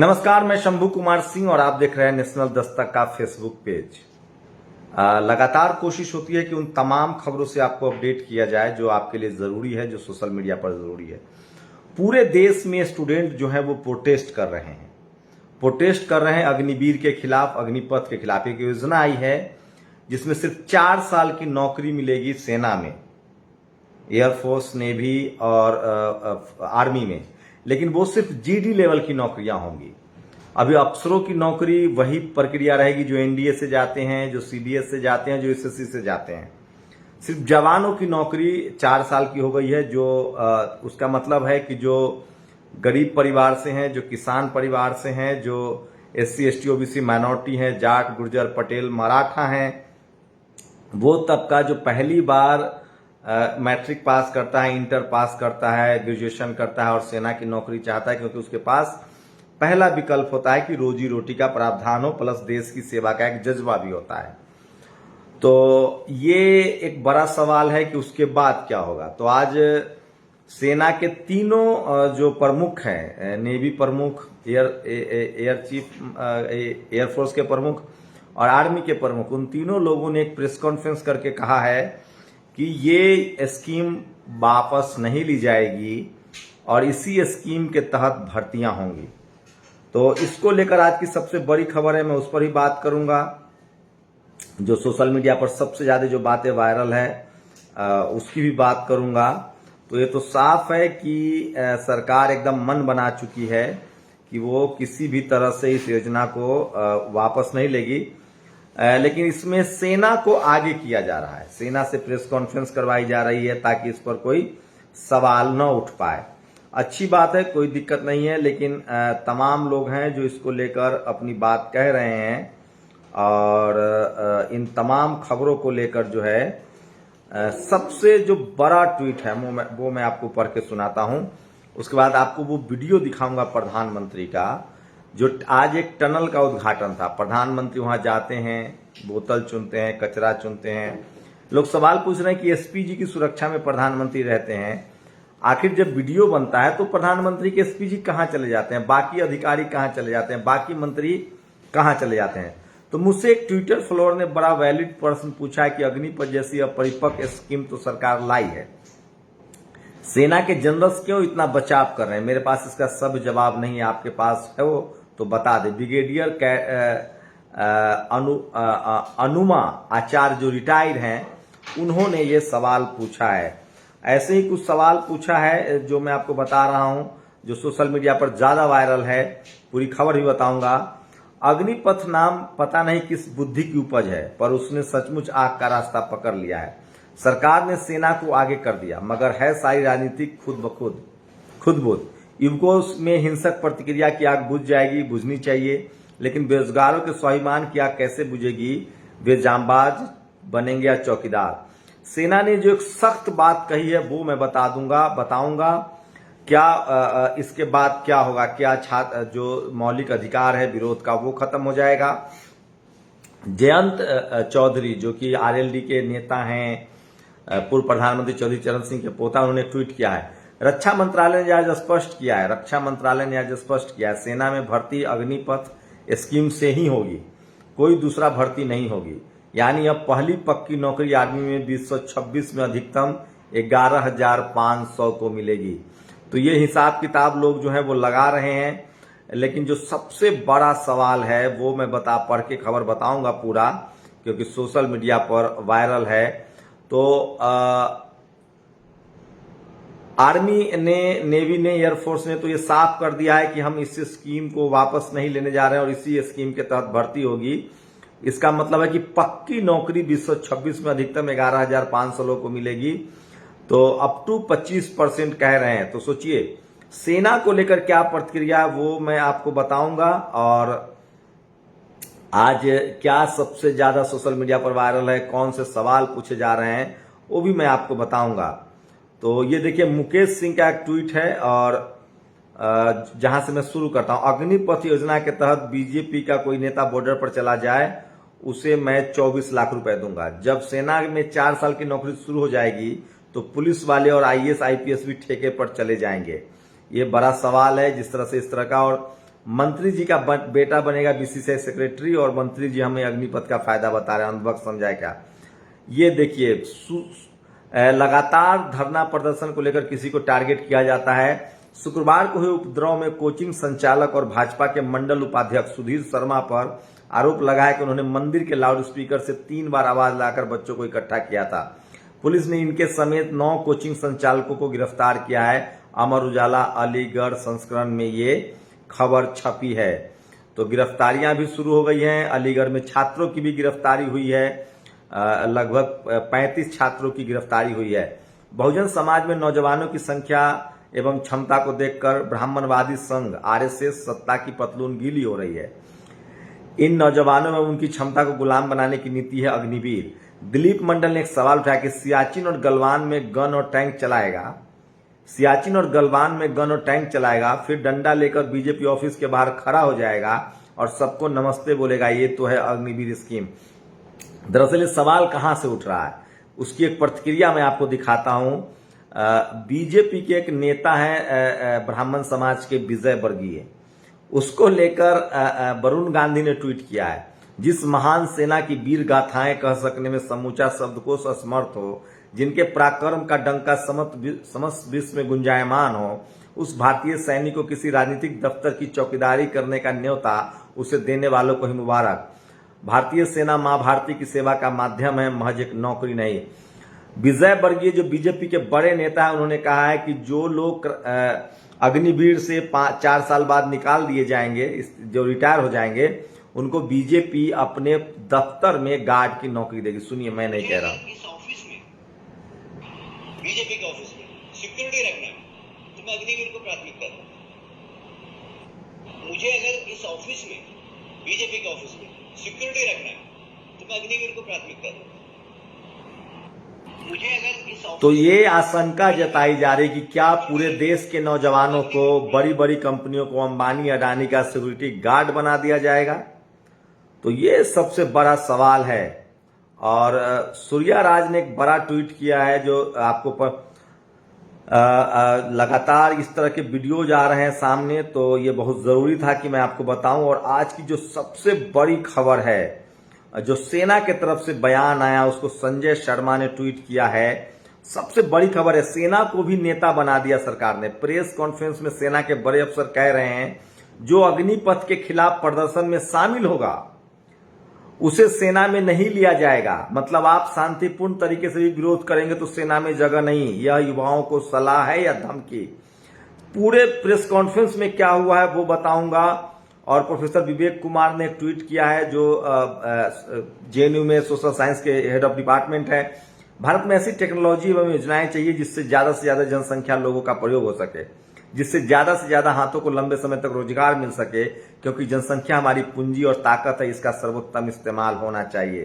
नमस्कार, मैं शंभू कुमार सिंह और आप देख रहे हैं नेशनल दस्तक का फेसबुक पेज। लगातार कोशिश होती है कि उन तमाम खबरों से आपको अपडेट किया जाए जो आपके लिए जरूरी है, जो सोशल मीडिया पर जरूरी है। पूरे देश में स्टूडेंट जो है वो प्रोटेस्ट कर रहे हैं अग्निवीर के खिलाफ, अग्निपथ के खिलाफ। एक योजना आई है जिसमें सिर्फ 4 साल की नौकरी मिलेगी सेना में, एयरफोर्स, नेवी और आर्मी में, लेकिन वो सिर्फ जीडी लेवल की नौकरियां होंगी। अभी अफसरों की नौकरी वही प्रक्रिया रहेगी जो एनडीए से जाते हैं, जो सीडीएस से जाते हैं, जो एसएससी से जाते हैं। सिर्फ जवानों की नौकरी 4 साल की हो गई है, जो उसका मतलब है कि जो गरीब परिवार से हैं, जो किसान परिवार से हैं, जो एससी एसटी ओबीसी माइनॉरिटी हैं, जाट गुर्जर पटेल मराठा हैं, वो तबका जो पहली बार मैट्रिक पास करता है, इंटर पास करता है, ग्रेजुएशन करता है और सेना की नौकरी चाहता है, क्योंकि उसके पास पहला विकल्प होता है कि रोजी रोटी का प्रावधान हो, प्लस देश की सेवा का एक जज्बा भी होता है। तो ये एक बड़ा सवाल है कि उसके बाद क्या होगा। तो आज सेना के तीनों जो प्रमुख हैं, नेवी प्रमुख, एयर चीफ, एयरफोर्स के प्रमुख और आर्मी के प्रमुख, उन तीनों लोगों ने एक प्रेस कॉन्फ्रेंस करके कहा है कि ये स्कीम वापस नहीं ली जाएगी और इसी स्कीम के तहत भर्तियां होंगी। तो इसको लेकर आज की सबसे बड़ी खबर है, मैं उस पर ही बात करूंगा। जो सोशल मीडिया पर सबसे ज्यादा जो बातें वायरल है उसकी भी बात करूंगा। तो ये तो साफ है कि सरकार एकदम मन बना चुकी है कि वो किसी भी तरह से इस योजना को वापस नहीं लेगी। लेकिन इसमें सेना को आगे किया जा रहा है, सेना से प्रेस कॉन्फ्रेंस करवाई जा रही है ताकि इस पर कोई सवाल न उठ पाए। अच्छी बात है, कोई दिक्कत नहीं है, लेकिन तमाम लोग हैं जो इसको लेकर अपनी बात कह रहे हैं और इन तमाम खबरों को लेकर जो है सबसे जो बड़ा ट्वीट है वो मैं आपको पढ़ के सुनाता हूं। उसके बाद आपको वो वीडियो दिखाऊंगा प्रधानमंत्री का, जो आज एक टनल का उद्घाटन था। प्रधानमंत्री वहां जाते हैं, बोतल चुनते हैं, कचरा चुनते हैं। लोग सवाल पूछ रहे हैं कि एसपीजी की सुरक्षा में प्रधानमंत्री रहते हैं, आखिर जब वीडियो बनता है तो प्रधानमंत्री के एसपीजी कहां चले जाते हैं, बाकी अधिकारी कहां चले जाते हैं, बाकी मंत्री कहां चले जाते हैं। तो मुझसे एक ट्विटर फॉलोअर ने बड़ा वैलिड प्रश्न पूछा है कि अग्निपथ जैसी अपरिपक्व स्कीम तो सरकार लाई है, सेना के जनरल्स क्यों इतना बचाव कर रहे हैं। मेरे पास इसका सब जवाब नहीं है, आपके पास है वो तो बता दे। ब्रिगेडियर अनुमा आचार्य जो रिटायर्ड हैं, उन्होंने ये सवाल पूछा है। ऐसे ही कुछ सवाल पूछा है जो मैं आपको बता रहा हूं, जो सोशल मीडिया पर ज्यादा वायरल है। पूरी खबर भी बताऊंगा। अग्निपथ नाम पता नहीं किस बुद्धि की उपज है, पर उसने सचमुच आग का रास्ता पकड़ लिया है। सरकार ने सेना को आगे कर दिया, मगर है सारी राजनीति खुद बुध। युवकों में हिंसक प्रतिक्रिया की आग बुझ जाएगी, बुझनी चाहिए, लेकिन बेरोजगारों के स्वाभिमान की आग कैसे बुझेगी। वे जांबाज बनेंगे या चौकीदार। सेना ने जो एक सख्त बात कही है वो मैं बताऊंगा क्या इसके बाद क्या होगा। क्या छात्र जो मौलिक अधिकार है विरोध का वो खत्म हो जाएगा। जयंत चौधरी जो कि आरएलडी के नेता हैं, पूर्व प्रधानमंत्री चौधरी चरण सिंह के पोता, उन्होंने ट्वीट किया है। रक्षा मंत्रालय ने आज स्पष्ट किया है, सेना में भर्ती अग्निपथ स्कीम से ही होगी, कोई दूसरा भर्ती नहीं होगी। यानी अब पहली पक्की नौकरी आर्मी में 2026 में अधिकतम 11,500 को मिलेगी। तो ये हिसाब किताब लोग जो है वो लगा रहे हैं, लेकिन जो सबसे बड़ा सवाल है वो मैं पढ़ के खबर बताऊंगा पूरा, क्योंकि सोशल मीडिया पर वायरल है। तो आर्मी ने, नेवी ने, एयरफोर्स ने तो ये साफ कर दिया है कि हम इस स्कीम को वापस नहीं लेने जा रहे हैं और इसी स्कीम के तहत भर्ती होगी। इसका मतलब है कि पक्की नौकरी 2026 में अधिकतम 11,500 लोगों को मिलेगी। तो अप टू 25% कह रहे हैं। तो सोचिए सेना को लेकर क्या प्रतिक्रिया वो मैं आपको बताऊंगा, और आज क्या सबसे ज्यादा सोशल मीडिया पर वायरल है, कौन से सवाल पूछे जा रहे हैं वो भी मैं आपको बताऊंगा। तो ये देखिए मुकेश सिंह का एक ट्वीट है, और जहां से मैं शुरू करता हूं। अग्निपथ योजना के तहत बीजेपी का कोई नेता बॉर्डर पर चला जाए उसे मैं 24 लाख रुपए दूंगा। जब सेना में 4 साल की नौकरी शुरू हो जाएगी तो पुलिस वाले और आईएएस आईपीएस भी ठेके पर चले जाएंगे। ये बड़ा सवाल है जिस तरह से इस तरह का। और मंत्री जी का बेटा बनेगा बीसीसीआई सेक्रेटरी और मंत्री जी हमें अग्निपथ का फायदा बता रहे हैं। अंधभक्त समझाए क्या? ये देखिए, लगातार धरना प्रदर्शन को लेकर किसी को टारगेट किया जाता है। शुक्रवार को हुए उपद्रव में कोचिंग संचालक और भाजपा के मंडल उपाध्यक्ष सुधीर शर्मा पर आरोप लगाया कि उन्होंने मंदिर के लाउडस्पीकर से 3 बार आवाज लाकर बच्चों को इकट्ठा किया था। पुलिस ने इनके समेत 9 कोचिंग संचालकों को गिरफ्तार किया है। अमर उजाला अलीगढ़ संस्करण में ये खबर छपी है। तो गिरफ्तारियां भी शुरू हो गई हैं। अलीगढ़ में छात्रों की भी गिरफ्तारी हुई है। लगभग 35 छात्रों की गिरफ्तारी हुई है। बहुजन समाज में नौजवानों की संख्या एवं क्षमता को देखकर ब्राह्मणवादी संघ आरएसएस सत्ता की पतलून गीली हो रही है। इन नौजवानों में उनकी क्षमता को गुलाम बनाने की नीति है अग्निवीर। दिलीप मंडल ने एक सवाल उठाया कि सियाचिन और गलवान में गन और टैंक चलाएगा, फिर डंडा लेकर बीजेपी ऑफिस के बाहर खड़ा हो जाएगा और सबको नमस्ते बोलेगा। ये तो है अग्निवीर स्कीम। दरअसल ये सवाल कहां से उठ रहा है, उसकी एक प्रतिक्रिया मैं आपको दिखाता हूं। बीजेपी के एक नेता हैं ब्राह्मण समाज के विजय वर्गीय, उसको लेकर वरुण गांधी ने ट्वीट किया है, जिस महान सेना की वीर गाथाएं कह सकने में समूचा शब्दकोश असमर्थ हो, जिनके पराक्रम का डंका समस्त विश्व में गुंजायमान हो, उस भारतीय सैनिक को किसी राजनीतिक दफ्तर की चौकीदारी करने का न्योता उसे देने वालों को ही मुबारक। भारतीय सेना मां भारती की सेवा का माध्यम है, महज एक नौकरी नहीं। विजय वर्गीय जो बीजेपी के बड़े नेता है, उन्होंने कहा है कि जो लोग अग्निवीर से 4 साल बाद निकाल दिए जाएंगे, जो रिटायर हो जाएंगे, उनको बीजेपी अपने दफ्तर में गार्ड की नौकरी देगी। सुनिए, मैं नहीं कह रहा हूं। इस ऑफिस में, बीजेपी के ऑफिस में सिक्योरिटी रखना है तो मैं अग्निवीर को प्राथमिकता दूं। मुझे अगर इस ऑफिस में, बीजेपी के ऑफिस में सिक्योरिटी रखना है तो मैं अग्निवीर को प्राथमिकता दूं। मुझे अगर इस तो ये आशंका जताई जा रही कि क्या पूरे देश के नौजवानों को, बड़ी बड़ी कंपनियों को अंबानी अडानी का सिक्योरिटी गार्ड बना दिया जाएगा? तो ये सबसे बड़ा सवाल है। और सूर्या राज ने एक बड़ा ट्वीट किया है, जो आपको लगातार इस तरह के वीडियोज आ रहे हैं सामने, तो ये बहुत जरूरी था कि मैं आपको बताऊं। और आज की जो सबसे बड़ी खबर है, जो सेना के तरफ से बयान आया, उसको संजय शर्मा ने ट्वीट किया है। सबसे बड़ी खबर है, सेना को भी नेता बना दिया सरकार ने। प्रेस कॉन्फ्रेंस में सेना के बड़े अफसर कह रहे हैं, जो अग्निपथ के खिलाफ प्रदर्शन में शामिल होगा उसे सेना में नहीं लिया जाएगा। मतलब आप शांतिपूर्ण तरीके से भी विरोध करेंगे तो सेना में जगह नहीं। यह युवाओं को सलाह है या धमकी? पूरे प्रेस कॉन्फ्रेंस में क्या हुआ है वो बताऊंगा। और प्रोफेसर विवेक कुमार ने एक ट्वीट किया है, जो जेएनयू में सोशल साइंस के हेड ऑफ डिपार्टमेंट है। भारत में ऐसी टेक्नोलॉजी एवं योजनाएं चाहिए जिससे ज्यादा से ज्यादा जनसंख्या लोगों का प्रयोग हो सके, जिससे ज्यादा से ज्यादा हाथों को लंबे समय तक रोजगार मिल सके, क्योंकि जनसंख्या हमारी पूंजी और ताकत है, इसका सर्वोत्तम इस्तेमाल होना चाहिए।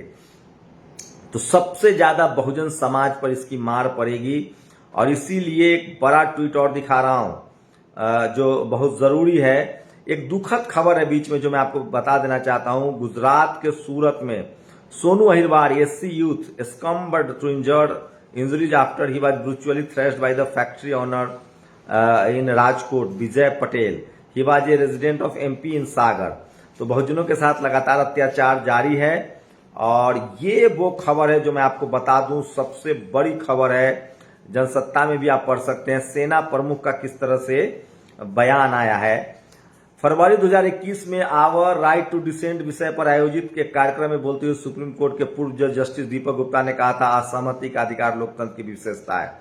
तो सबसे ज्यादा बहुजन समाज पर इसकी मार पड़ेगी। और इसीलिए एक बड़ा ट्वीट और दिखा रहा हूं, जो बहुत जरूरी है। एक दुखद खबर है बीच में, जो मैं आपको बता देना चाहता हूं। गुजरात के सूरत में Sonu Ahirwar, SC youth, succumbed to injuries after he was brutally thrashed by the factory owner in Rajkot, Vijay Patel. He was a resident of MP in Sagar. तो बहुजनों के साथ लगातार अत्याचार जारी है। और ये वो खबर है जो मैं आपको बता दूं, सबसे बड़ी खबर है। जनसत्ता में भी आप पढ़ सकते हैं, सेना प्रमुख का किस तरह से बयान आया है। फरवरी 2021 में आवर राइट टू डिसेंट विषय पर आयोजित के कार्यक्रम में बोलते हुए सुप्रीम कोर्ट के पूर्व जज जस्टिस दीपक गुप्ता ने कहा था, असहमति का अधिकार लोकतंत्र की विशेषता है।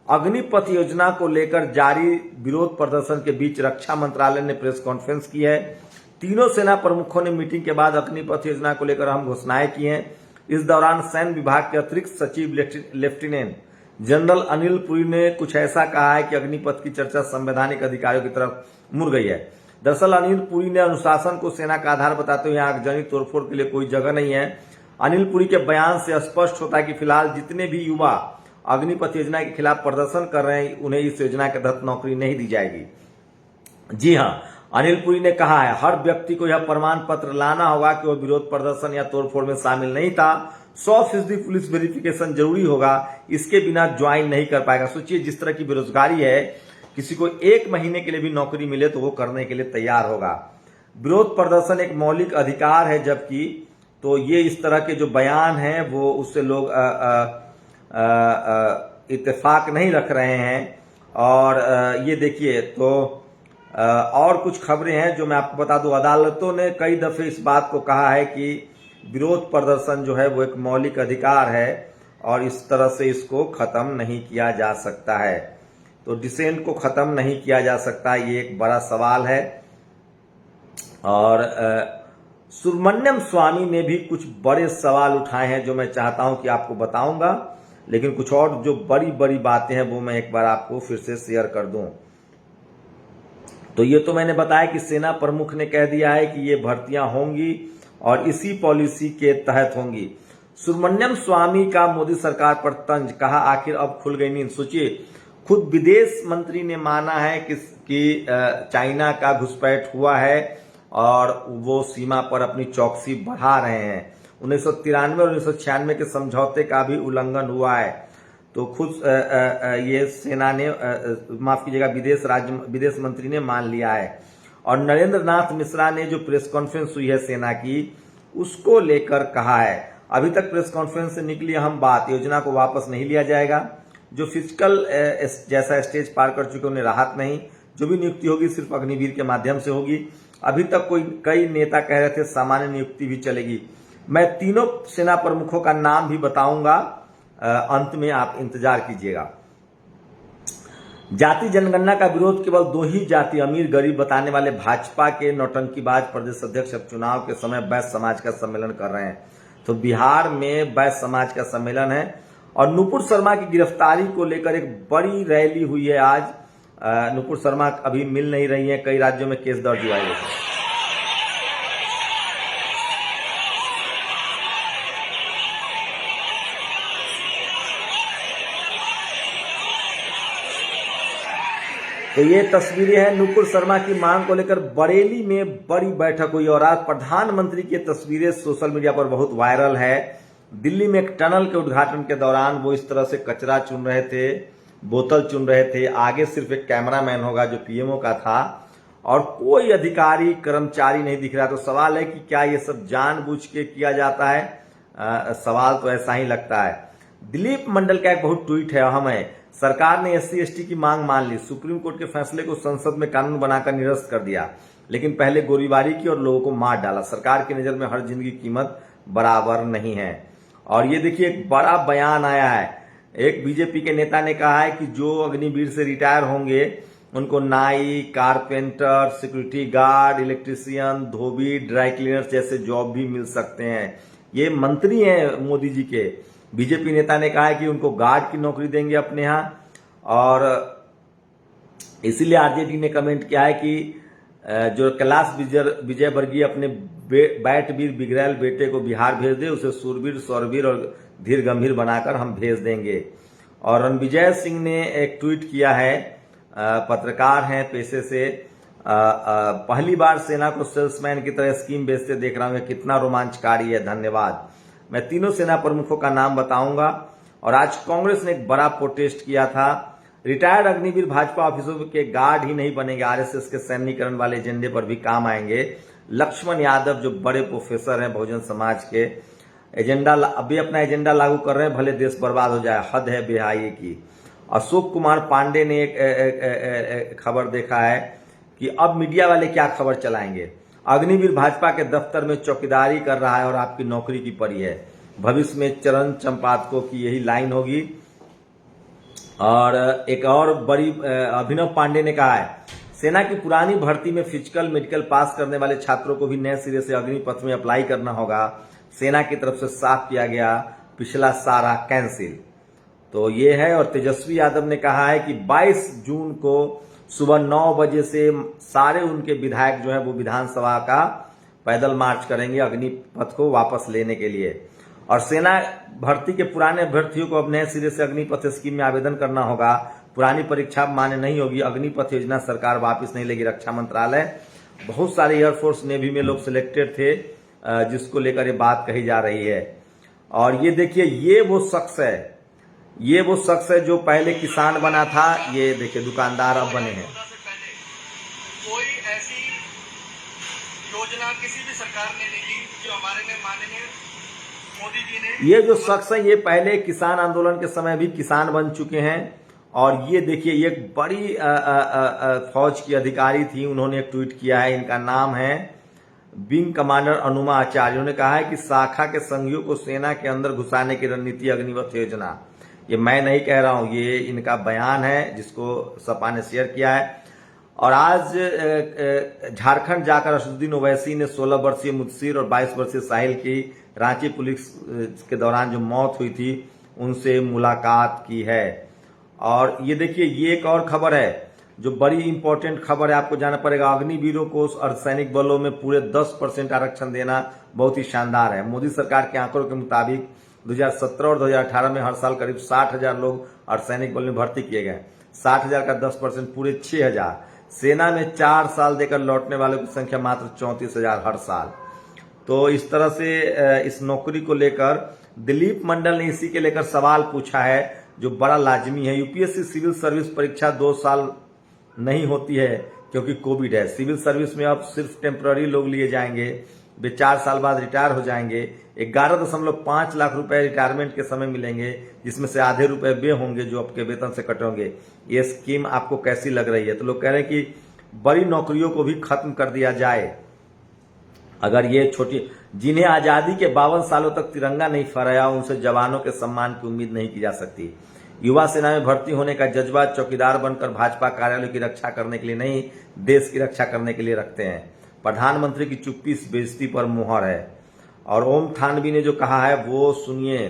अग्निपथ योजना को लेकर जारी विरोध प्रदर्शन के बीच रक्षा मंत्रालय ने प्रेस कॉन्फ्रेंस की है। तीनों सेना प्रमुखों ने मीटिंग के बाद अग्निपथ योजना को लेकर अहम घोषणाएं की हैं। इस दौरान सैन्य विभाग के अतिरिक्त सचिव लेफ्टिनेंट जनरल अनिल पुरी ने कुछ ऐसा कहा है कि अग्निपथ की चर्चा संवैधानिक अधिकारियों की तरफ मुड़ गई है। दरअसल अनिल पुरी ने अनुशासन को सेना का आधार बताते हुए यहाँ आगजनी तोड़फोड़ के लिए कोई जगह नहीं है। अनिल पुरी के बयान से स्पष्ट होता है कि फिलहाल जितने भी युवा अग्निपथ योजना के खिलाफ प्रदर्शन कर रहे हैं, उन्हें इस योजना के तहत नौकरी नहीं दी जाएगी। जी हाँ, अनिल पुरी ने कहा है, हर व्यक्ति को यह प्रमाण पत्र लाना होगा कि वह विरोध प्रदर्शन या तोड़फोड़ में शामिल नहीं था। 100% पुलिस वेरिफिकेशन जरूरी होगा, इसके बिना ज्वाइन नहीं कर पाएगा। सोचिए, जिस तरह की बेरोजगारी है, किसी को 1 महीने के लिए भी नौकरी मिले तो वो करने के लिए तैयार होगा। विरोध प्रदर्शन एक मौलिक अधिकार है, जबकि तो ये इस तरह के जो बयान हैं वो उससे लोग इत्तेफाक नहीं रख रहे हैं। और ये देखिए तो और कुछ खबरें हैं जो मैं आपको बता दूं। अदालतों ने कई दफे इस बात को कहा है कि विरोध प्रदर्शन जो है वो एक मौलिक अधिकार है और इस तरह से इसको खत्म नहीं किया जा सकता है। तो डिसेंट को खत्म नहीं किया जा सकता, ये एक बड़ा सवाल है। और सुब्रमण्यम स्वामी ने भी कुछ बड़े सवाल उठाए हैं जो मैं चाहता हूं कि आपको बताऊंगा, लेकिन कुछ और जो बड़ी बड़ी बातें हैं वो मैं एक बार आपको फिर से शेयर कर दूं। तो ये तो मैंने बताया कि सेना प्रमुख ने कह दिया है कि ये भर्तियां होंगी और इसी पॉलिसी के तहत होंगी। सुब्रमण्यम स्वामी का मोदी सरकार पर तंज, कहा आखिर अब खुल गई नींद। सोचिए, खुद विदेश मंत्री ने माना है कि चाइना का घुसपैठ हुआ है और वो सीमा पर अपनी चौकसी बढ़ा रहे हैं। 1993 और 1996 के समझौते का भी उल्लंघन हुआ है। तो खुद ये सेना ने माफ कीजिएगा विदेश मंत्री ने मान लिया है। और नरेंद्र नाथ मिश्रा ने जो प्रेस कॉन्फ्रेंस हुई है सेना की, उसको लेकर कहा है अभी तक प्रेस कॉन्फ्रेंस से निकली अहम बात, योजना को वापस नहीं लिया जाएगा। जो फिजिकल जैसा स्टेज पार कर चुके उन्हें राहत नहीं, जो भी नियुक्ति होगी सिर्फ अग्निवीर के माध्यम से होगी। अभी तक कई नेता कह रहे थे सामान्य नियुक्ति भी चलेगी। मैं तीनों सेना प्रमुखों का नाम भी बताऊंगा, अंत में आप इंतजार कीजिएगा। जाति जनगणना का विरोध केवल दो ही जाति अमीर गरीब बताने वाले भाजपा के नौटंकीबाज प्रदेश अध्यक्ष अब चुनाव के समय बैश्य समाज का सम्मेलन कर रहे हैं। तो बिहार में बैश्य समाज का सम्मेलन है और नुपुर शर्मा की गिरफ्तारी को लेकर एक बड़ी रैली हुई है आज। नुपुर शर्मा अभी मिल नहीं रही है, कई राज्यों में केस दर्ज हुआ है। तो ये तस्वीरें हैं नुपुर शर्मा की मांग को लेकर बरेली में बड़ी बैठक हुई और आज प्रधानमंत्री की तस्वीरें सोशल मीडिया पर बहुत वायरल है। दिल्ली में एक टनल के उद्घाटन के दौरान वो इस तरह से कचरा चुन रहे थे, बोतल चुन रहे थे। आगे सिर्फ एक कैमरामैन होगा जो पीएमओ का था और कोई अधिकारी कर्मचारी नहीं दिख रहा। तो सवाल है कि क्या ये सब जानबूझ के किया जाता है? सवाल तो ऐसा ही लगता है। दिलीप मंडल का एक बहुत ट्वीट है, अहम है। सरकार ने SC/ST की मांग मान ली, सुप्रीम कोर्ट के फैसले को संसद में कानून बनाकर निरस्त कर दिया, लेकिन पहले गोलीबारी की और लोगों को मार डाला। सरकार की नजर में हर जिंदगी की कीमत बराबर नहीं है। और ये देखिए एक बड़ा बयान आया है। एक बीजेपी के नेता ने कहा है कि जो अग्निवीर से रिटायर होंगे उनको नाई, कारपेंटर, सिक्योरिटी गार्ड, इलेक्ट्रीशियन, धोबी, ड्राई क्लीनर जैसे जॉब भी मिल सकते हैं। ये मंत्री हैं मोदी जी के। बीजेपी नेता ने कहा है कि उनको गार्ड की नौकरी देंगे अपने यहाँ। और इसीलिए आरजेडी ने कमेंट किया है कि जो कैलाश विजयवर्गीय अपने बैटवीर बिगड़ैल बेटे को बिहार भेज दे, उसे सूरवीर, सौरवीर और धीर गंभीर बनाकर हम भेज देंगे। और रणविजय सिंह ने एक ट्वीट किया है, पत्रकार हैं पेशे से, पहली बार सेना को सेल्समैन की तरह स्कीम बेचते देख रहा हूं, कितना रोमांचकारी है, धन्यवाद। मैं तीनों सेना प्रमुखों का नाम बताऊंगा। और आज कांग्रेस ने एक बड़ा प्रोटेस्ट किया था। रिटायर्ड अग्निवीर भाजपा ऑफिसों के गार्ड ही नहीं बनेंगे, आरएसएस के सैन्यकरण वाले एजेंडे पर भी काम आएंगे। लक्ष्मण यादव जो बड़े प्रोफेसर हैं बहुजन समाज के, एजेंडा अभी अपना एजेंडा लागू कर रहे हैं, भले देश बर्बाद हो जाए, हद है बेहाई की। अशोक कुमार पांडे ने एक खबर देखा है कि अब मीडिया वाले क्या खबर चलाएंगे। अग्निवीर भाजपा के दफ्तर में चौकीदारी कर रहा है और आपकी नौकरी की पड़ी है। भविष्य में चरण चंपादकों की यही लाइन होगी। और एक और बड़ी अभिनव पांडे ने कहा है, सेना की पुरानी भर्ती में फिजिकल मेडिकल पास करने वाले छात्रों को भी नए सिरे से अग्निपथ में अप्लाई करना होगा। सेना की तरफ से साफ किया गया, पिछला सारा कैंसिल। तो ये है। और तेजस्वी यादव ने कहा है कि 22 जून को सुबह 9 बजे से सारे उनके विधायक जो है वो विधानसभा का पैदल मार्च करेंगे अग्निपथ को वापस लेने के लिए। और सेना भर्ती के पुराने अभ्यर्थियों को अब नए सिरे से अग्निपथ स्कीम में आवेदन करना होगा। पुरानी परीक्षा मान्य नहीं होगी। अग्निपथ योजना सरकार वापस नहीं लेगी। रक्षा मंत्रालय, बहुत सारे एयरफोर्स नेवी में लोग सिलेक्टेड थे, जिसको लेकर ये बात कही जा रही है। और ये देखिए, ये वो शख्स है जो पहले किसान बना था। ये देखिए दुकानदार अब बने हैं। कोई ऐसी योजना किसी भी सरकार ने नहीं ली जो हमारे में माननीय मोदी जी ने। ये जो शख्स है ये पहले किसान आंदोलन के समय भी किसान बन चुके हैं और ये देखिए ये एक बड़ी फौज की अधिकारी थी, उन्होंने एक ट्वीट किया है। इनका नाम है विंग कमांडर अनुमा आचार्य। उन्होंने कहा है कि शाखा के संघियों को सेना के अंदर घुसाने की रणनीति अग्निवत योजना। ये मैं नहीं कह रहा हूं, ये इनका बयान है जिसको सपा ने शेयर किया है। और आज झारखंड जाकर असदुद्दीन ओवैसी ने 16 वर्षीय मुदस्सिर और 22 वर्षीय साहिल की रांची पुलिस के दौरान जो मौत हुई थी उनसे मुलाकात की है। और ये देखिए ये एक और खबर है जो बड़ी इंपॉर्टेंट खबर है, आपको जाना पड़ेगा। अग्निवीरों को अर्धसैनिक बलों में पूरे 10% आरक्षण देना बहुत ही शानदार है। मोदी सरकार के आंकड़ों के मुताबिक 2017 और 2018 में हर साल करीब 60,000 लोग अर्धसैनिक बल में भर्ती किए गए। 60,000 का 10% पूरे 6,000। सेना में 4 साल देकर लौटने वालों की संख्या मात्र 34,000 हर साल। तो इस तरह से इस नौकरी को लेकर दिलीप मंडल ने इसी के लेकर सवाल पूछा है जो बड़ा लाजमी है। यूपीएससी सिविल सर्विस परीक्षा 2 साल नहीं होती है क्योंकि कोविड है। सिविल सर्विस में अब सिर्फ टेम्पररी लोग लिए जाएंगे, वे 4 साल बाद रिटायर हो जाएंगे। 11.5 लाख रुपए रिटायरमेंट के समय मिलेंगे, जिसमें से आधे रुपए वे होंगे जो आपके वेतन से कटेंगे। ये स्कीम आपको कैसी लग रही है? तो लोग कह रहे हैं कि बड़ी नौकरियों को भी खत्म कर दिया जाए। अगर ये छोटी जिन्हें आजादी के 52 सालों तक तिरंगा नहीं फहराया उनसे जवानों के सम्मान की उम्मीद नहीं की जा सकती। युवा सेना में भर्ती होने का जज्बा चौकीदार बनकर भाजपा कार्यालय की रक्षा करने के लिए नहीं, देश की रक्षा करने के लिए रखते हैं। प्रधानमंत्री की चुप्पी इस बेइज्जती पर मुहर है। और ओम थानवी ने जो कहा है वो सुनिए।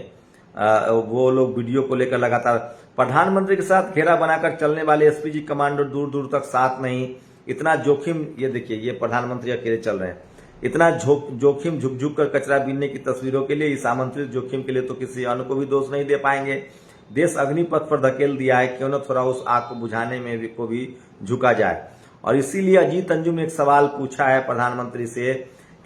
वो लोग वीडियो को लेकर लगातार प्रधानमंत्री के साथ घेरा बनाकर चलने वाले एसपीजी कमांडो दूर दूर तक साथ नहीं। इतना जोखिम, ये देखिए ये प्रधानमंत्री अकेले चल रहे हैं। इतना जोखिम झुक झुक कर कचरा बीनने की तस्वीरों के लिए, इस आमंत्रित जोखिम के लिए तो किसी अन्य को भी दोष नहीं दे पाएंगे। देश अग्निपथ पर धकेल दिया है, क्यों न थोड़ा उस आग को बुझाने में को भी झुका जाए। और इसीलिए अजीत अंजुम ने एक सवाल पूछा है प्रधानमंत्री से।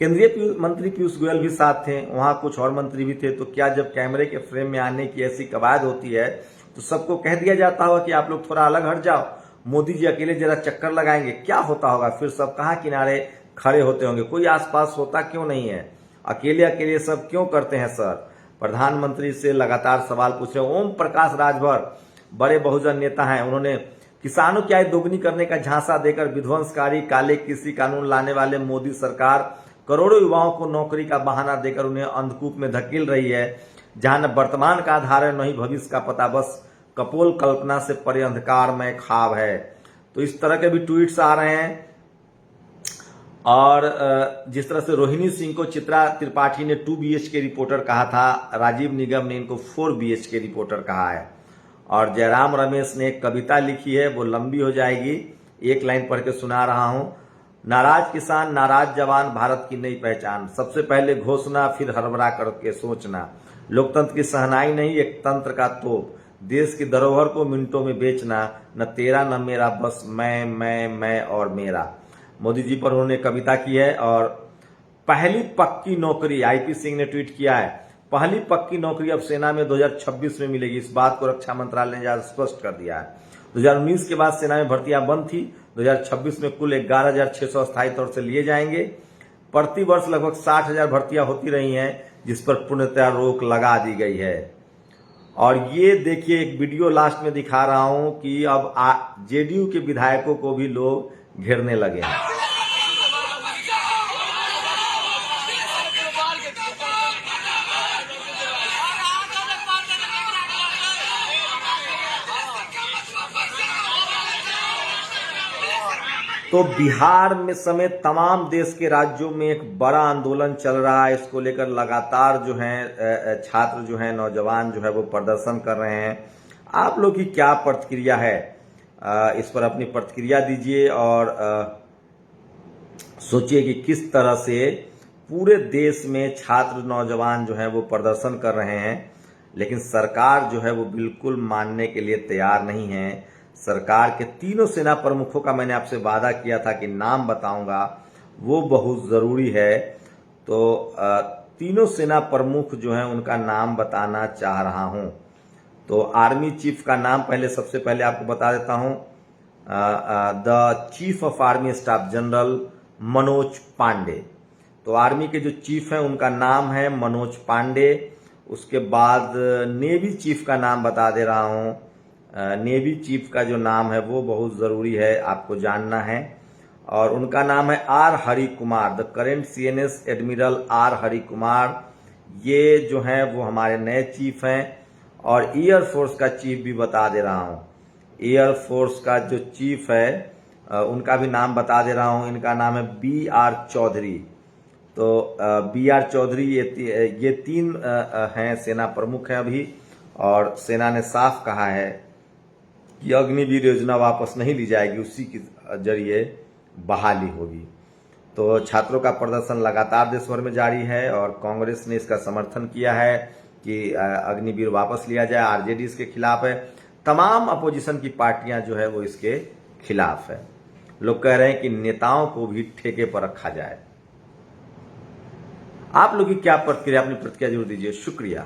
केंद्रीय मंत्री पीयूष गोयल भी साथ थे, वहां कुछ और मंत्री भी थे, तो क्या जब कैमरे के फ्रेम में आने की ऐसी कवायद होती है तो सबको कह दिया जाता होगा कि आप लोग थोड़ा अलग हट जाओ, मोदी जी अकेले जरा चक्कर लगाएंगे? क्या होता होगा फिर? सब कहां किनारे खड़े होते होंगे, कोई आसपास होता क्यों नहीं है? अकेले अकेले सब क्यों करते हैं सर? प्रधानमंत्री से लगातार सवाल पूछ रहे। ओम प्रकाश राजभर बड़े बहुजन नेता हैं, उन्होंने किसानों की आय दोगुनी करने का झांसा देकर विध्वंसकारी काले कृषि कानून लाने वाले मोदी सरकार करोड़ों युवाओं को नौकरी का बहाना देकर उन्हें अंधकूप में धकेल रही है, जहां न वर्तमान का आधार है न ही भविष्य का पता, बस कपोल कल्पना से परे अंधकार में ख्वाब है। तो इस तरह के भी ट्वीट्स आ रहे हैं। और जिस तरह से रोहिणी सिंह को चित्रा त्रिपाठी ने 2 BHK रिपोर्टर कहा था, राजीव निगम ने इनको 4 BHK रिपोर्टर कहा है। और जयराम रमेश ने एक कविता लिखी है, वो लंबी हो जाएगी, एक लाइन पढ़ के सुना रहा हूं। नाराज किसान नाराज जवान भारत की नई पहचान, सबसे पहले घोषणा फिर हड़बड़ा करके सोचना, लोकतंत्र की सहनाई नहीं एक तंत्र का तोप, देश की धरोहर को मिनटों में बेचना, न तेरा न मेरा बस मैं और मेरा। मोदी जी पर उन्होंने कविता की है। और पहली पक्की नौकरी, आईपी सिंह ने ट्वीट किया है, पहली पक्की नौकरी अब सेना में 2026 में मिलेगी। इस बात को रक्षा मंत्रालय ने आज स्पष्ट कर दिया है। 2019 के बाद सेना में भर्तियां बंद थी। 2026 में कुल 11,600 अस्थायी तौर से लिए जाएंगे। प्रति वर्ष लगभग 60,000 भर्तियां होती रही हैं, जिस पर पूर्णतः रोक लगा दी गई है। और ये देखिए एक वीडियो लास्ट में दिखा रहा हूं कि अब जेडीयू के विधायकों को भी लोग घेरने लगे हैं। तो बिहार में समेत तमाम देश के राज्यों में एक बड़ा आंदोलन चल रहा है। इसको लेकर लगातार जो है छात्र जो है, नौजवान जो है वो प्रदर्शन कर रहे हैं। आप लोग की क्या प्रतिक्रिया है? इस पर अपनी प्रतिक्रिया दीजिए और सोचिए कि किस तरह से पूरे देश में छात्र नौजवान जो है वो प्रदर्शन कर रहे हैं, लेकिन सरकार जो है वो बिल्कुल मानने के लिए तैयार नहीं है। सरकार के तीनों सेना प्रमुखों का मैंने आपसे वादा किया था कि नाम बताऊंगा, वो बहुत जरूरी है। तो तीनों सेना प्रमुख जो हैं उनका नाम बताना चाह रहा हूं। तो आर्मी चीफ का नाम सबसे पहले आपको बता देता हूं। The chief of army staff general Manoj Pandey, तो आर्मी के जो चीफ हैं उनका नाम है मनोज पांडे। उसके बाद नेवी चीफ का नाम बता दे रहा हूं। नेवी चीफ का जो नाम है वो बहुत ज़रूरी है, आपको जानना है, और उनका नाम है R Hari Kumar, the current CNS admiral R Hari Kumar. ये जो हैं वो हमारे नए चीफ हैं। और एयरफोर्स का चीफ भी बता दे रहा हूँ, एयरफोर्स का जो चीफ है उनका भी नाम बता दे रहा हूँ, इनका नाम है BR चौधरी। तो BR चौधरी ये तीन हैं सेना प्रमुख हैं अभी, और सेना ने साफ कहा है कि अग्निवीर योजना वापस नहीं ली जाएगी, उसी के जरिए बहाली होगी। तो छात्रों का प्रदर्शन लगातार देश भर में जारी है और कांग्रेस ने इसका समर्थन किया है कि अग्निवीर वापस लिया जाए। आरजेडी इसके खिलाफ है, तमाम अपोजिशन की पार्टियां जो है वो इसके खिलाफ है। लोग कह रहे हैं कि नेताओं को भी ठेके पर रखा जाए। आप लोग की क्या प्रतिक्रिया, अपनी प्रतिक्रिया जरूर दीजिए। शुक्रिया।